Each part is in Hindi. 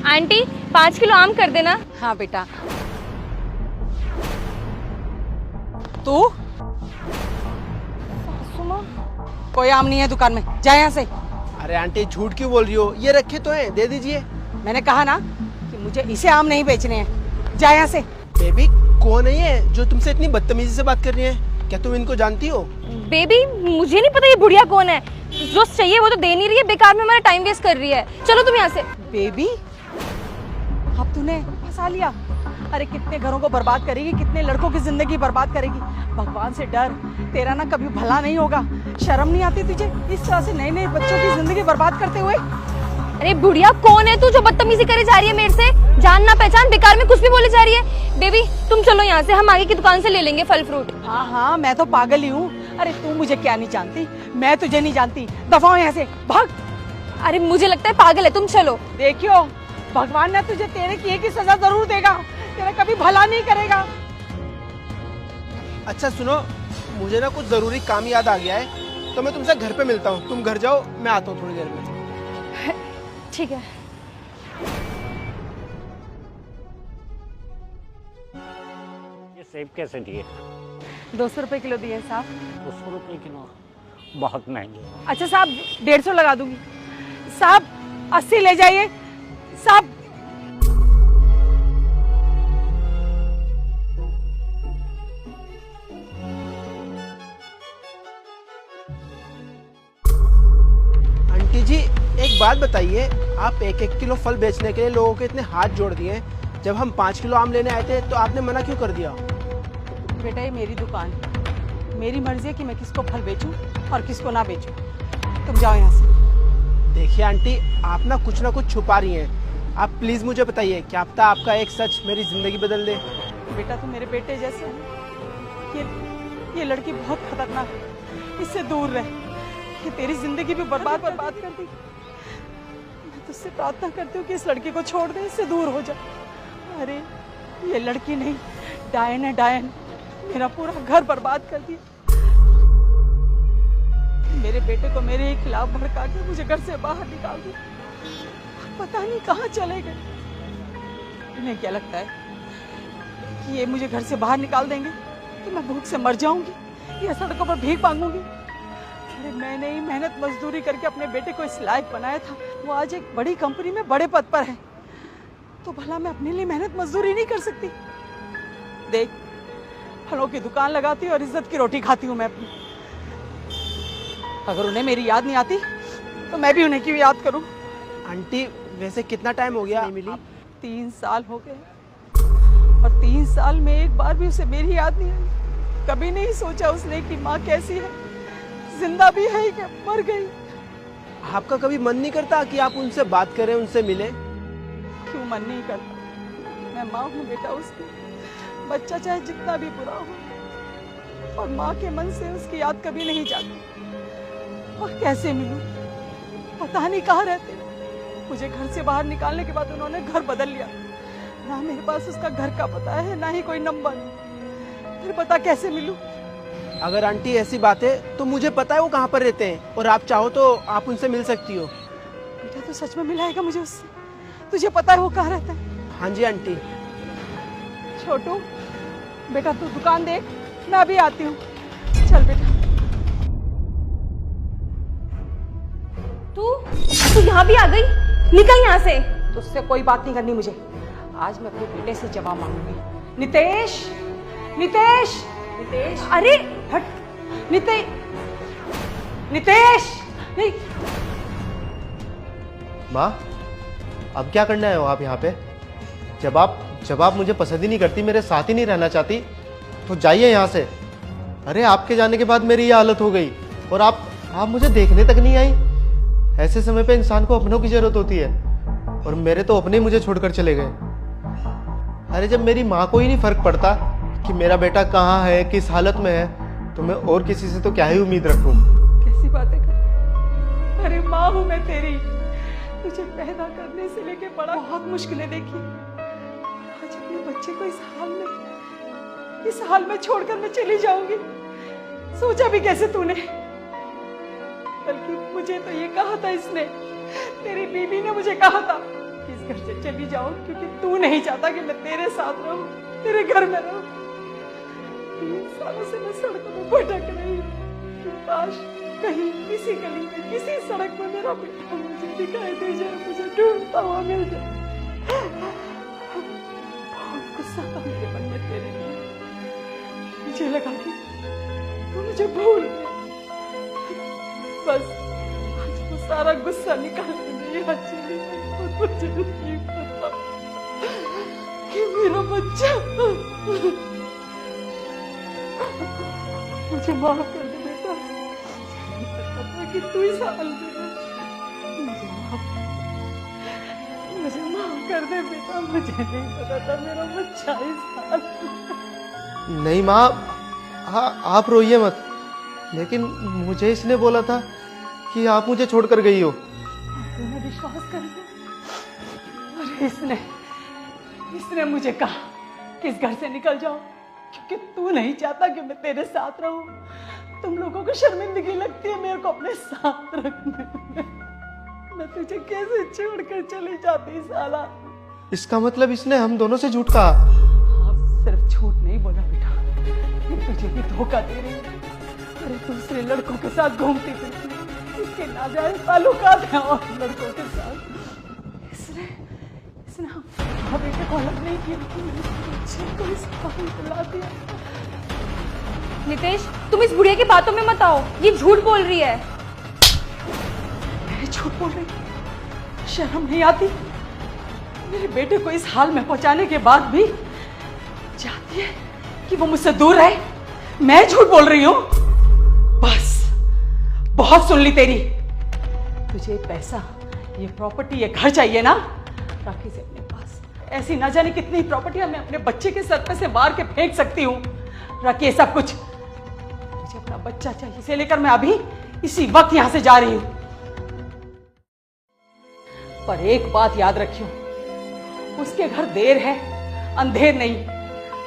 आंटी 5 किलो आम कर देना। हाँ बेटा। तू? सुमा कोई आम नहीं है दुकान में, जा यहाँ से। अरे आंटी झूठ क्यों बोल रही हो? ये रखे तो हैं, दे दीजिए। मैंने कहा ना कि मुझे इसे आम नहीं बेचने हैं, जा यहाँ से। बेबी कौन है ये जो तुमसे इतनी बदतमीजी से बात कर रही है? क्या तुम इनको जानती हो? बेबी मुझे नहीं पता ये बुढ़िया कौन है, जो चाहिए वो तो दे नहीं रही है, बेकार में हमारा टाइम वेस्ट कर रही है। चलो तुम यहाँ से। बेबी अब तूने फंसा लिया। अरे कितने घरों को बर्बाद करेगी, कितने लड़कों की जिंदगी बर्बाद करेगी। भगवान से डर, तेरा ना कभी भला नहीं होगा। शर्म नहीं आती तुझे इस तरह से नए नए बच्चों की जिंदगी बर्बाद करते हुए? अरे बुढ़िया कौन है तू जो बदतमीजी करे जा रही है मेरे से? जान ना पहचान बेकार में कुछ भी बोले जा रही है। बेबी तुम चलो यहाँ से, हम आगे की दुकान से ले लेंगे फल फ्रूट। हाँ हाँ मैं तो पागल ही हूँ। अरे तू मुझे क्या नहीं जानती, मैं तुझे नहीं जानती। दफा हो यहाँ से, भाग। अरे मुझे लगता है पागल है, तुम चलो। देखियो भगवान ने तुझे तेरे किए की सजा जरूर देगा, तेरा कभी भला नहीं करेगा। अच्छा सुनो, मुझे ना कुछ जरूरी काम याद आ गया है, तो मैं तुमसे घर पे मिलता हूँ। तुम घर जाओ, मैं आता हूँ थोड़ी देर में। ठीक है। ये सेब कैसे दिए? 200 रुपए किलो दिए साहब। 200 रुपये किलो, बहुत महंगे। अच्छा साहब 150 लगा दूंगी। साहब 80 ले जाइए साहब। आंटी जी एक बात बताइए, आप 1-1 किलो फल बेचने के लिए लोगों के इतने हाथ जोड़ दिए, जब हम 5 किलो आम लेने आए थे तो आपने मना क्यों कर दिया? बेटा ये मेरी दुकान, मेरी मर्जी है कि मैं किसको फल बेचूं और किसको ना बेचूं। तुम जाओ यहाँ से। देखिए आंटी, आप ना कुछ छुपा रही हैं। आप प्लीज मुझे बताइए, क्या पता आपका एक सच मेरी जिंदगी बदल दे। बेटा तुम मेरे बेटे जैसे है। ये लड़की बहुत खतरनाक है, इससे दूर रह। ये तेरी जिंदगी भी बर्बाद कर दी। मैं तुझसे प्रार्थना करती हूँ कि इस लड़की को छोड़ दे, इससे दूर हो जा। अरे ये लड़की नहीं, डायन है डायन। मेरा पूरा घर बर्बाद कर दिया। मेरे बेटे को मेरे ही खिलाफ भड़का के मुझे घर से बाहर निकाल दिया। पता नहीं कहाँ चले गए। इन्हें क्या लगता है कि ये मुझे घर से बाहर निकाल देंगे तो मैं भूख से मर जाऊंगी या सड़कों पर भीख मांगूंगी? अरे मैंने ही मेहनत मजदूरी करके अपने बेटे को इस लायक बनाया था। वो आज एक बड़ी कंपनी में बड़े पद पर है, तो भला मैं अपने लिए मेहनत मजदूरी नहीं कर सकती? देख, फलों की दुकान लगाती हूँ और इज्जत की रोटी खाती हूँ मैं अपनी। अगर उन्हें मेरी याद नहीं आती तो मैं भी उन्हें क्यों याद करूं? आंटी वैसे कितना टाइम हो गया? नहीं मिली? 3 साल हो गए, और 3 साल में एक बार भी उसे मेरी याद नहीं आई। कभी नहीं सोचा उसने कि माँ कैसी है, जिंदा भी है कि मर गई। आपका कभी मन नहीं करता कि आप उनसे बात करें, उनसे मिलें? क्यों मन नहीं करता? मैं माँ हूँ बेटा उसकी। बच्चा चाहे जितना भी बुरा हो, और माँ के मन से उसकी याद कभी नहीं जाती। और कैसे मिलूं? पता नहीं कहाँ रहते। मुझे घर से बाहर निकालने के बाद उन्होंने घर बदल लिया। ना मेरे पास उसका घर का पता है, ना ही कोई नंबर। फिर पता कैसे मिलूं? अगर आंटी ऐसी बात है तो मुझे पता है वो कहाँ पर रहते हैं, और आप चाहो तो आप उनसे मिल सकती हो। बेटा तू सच में मिलाएगा मुझे उससे? तुझे पता है वो कहाँ रहता है? हाँ जी आंटी। छोटू बेटा तू दुकान देख, मैं अभी आती हूँ। चल बेटा। तू यहाँ भी आ गई? निकल यहाँ से। तुझसे कोई बात नहीं करनी मुझे। आज मैं अपने बेटे से जवाब मांगूंगी। नितेश, नितेश, नितेश। अरे हट। नितेश नहीं। माँ, अब क्या करना है आप यहाँ पे? जब आप मुझे पसंद ही नहीं करती, मेरे साथ ही नहीं रहना चाहती, तो जाइए यहाँ से। अरे आपके जाने के बाद मेरी ये हालत हो गई, और आप मुझे देखने तक नहीं आई। ऐसे समय पे इंसान को अपनों की जरूरत होती है, और मेरे तो अपने मुझे छोड़कर चले गए। अरे जब मेरी माँ को ही नहीं फर्क पड़ता कि मेरा बेटा कहाँ है, किस हालत में है, तो मैं और किसी से तो क्या ही उम्मीद रखूं? कैसी बातें कर। अरे माँ हूं मैं तेरी। तुझे पैदा करने से लेके बड़ा बहुत मुश्किलें देखी। आज अपने बच्चे को इस हाल में छोड़कर मैं चली जाऊंगी, सोचा भी कैसे तूने? बल्कि मुझे तो ये कहा था इसने, तेरी बीवी ने मुझे कहा था कि इस घर से चली जाओ, क्योंकि तू नहीं चाहता कि मैं तेरे साथ रहूं, तेरे घर में रहूं। 3 सालों से मैं सड़कों में भटक रही हूँ। काश कहीं किसी गली में, किसी सड़क में मेरा बेटा मुझे दिखाई दे जाए, मुझे ढूंढता हुआ मिल जाए। बहुत गुस्सा था मेरे मन में तेरे लिए। मुझे लगा कि तू मुझे भूल गया। बस आज वो सारा गुस्सा निकालने में यहाँ चली गई और मुझे नहीं पता कि मेरा बच्चा। मुझे माफ कर दे बेटा, मुझे नहीं पता था कि तू इस हाल में है। मुझे माफ कर दे बेटा, मुझे नहीं पता था मेरा बच्चा इस हाल में। नहीं माँ, हाँ आप रोइए मत, लेकिन मुझे इसने बोला था कि आप मुझे छोड़कर गई हो। तूने विश्वास कर लिया और इसने मुझे कहा कि इस घर से निकल जाओ, क्योंकि तू नहीं चाहता कि मैं तेरे साथ रहूं। तुम लोगों को शर्मिंदगी लगती है मेरे को अपने साथ रखने में। मैं तुझे कैसे छोड़कर चली जाती साला। इसका मतलब इसने हम दोनों से झूठ कहा। आप सिर्फ झूठ नहीं बोला बेटा, ये तुझे भी धोखा दे रही है। अरे दूसरे लड़कों के साथ घूमती फिरती, इसके नाजायज ताल्लुकात हैं और लड़कों के साथ। इसने हाँ बेटे को अलग नहीं किया, मुझे को इस पानी पिला दिया। नितेश, तुम इस बुढ़िया की बातों में मत आओ, ये झूठ बोल रही है। मैं झूठ बोल रही हूँ? शर्म नहीं आती? मेरे बेटे को इस हाल में पहुंचाने के बाद भी चाहती है कि वो मुझसे दूर रहे। मैं झूठ बोल रही हूँ? बस बहुत सुन ली तेरी। तुझे पैसा, ये प्रॉपर्टी, ये घर चाहिए ना, रख इसे अपने पास। ऐसी ना जाने कितनी प्रॉपर्टियां मैं अपने बच्चे के सर पे से मार के फेंक सकती हूँ। रखिए सब कुछ। मुझे अपना बच्चा चाहिए, इसे लेकर मैं अभी इसी वक्त यहां से जा रही हूं। पर एक बात याद रखियो, उसके घर देर है अंधेर नहीं।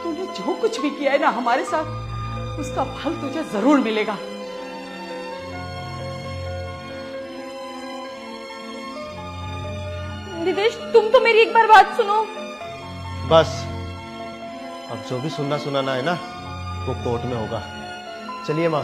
तूने जो कुछ भी किया है ना हमारे साथ, उसका फल तुझे जरूर मिलेगा। नितेश, तुम तो मेरी एक बार बात सुनो। बस अब जो भी सुनना सुनाना है ना, वो कोर्ट में होगा। चलिए माँ।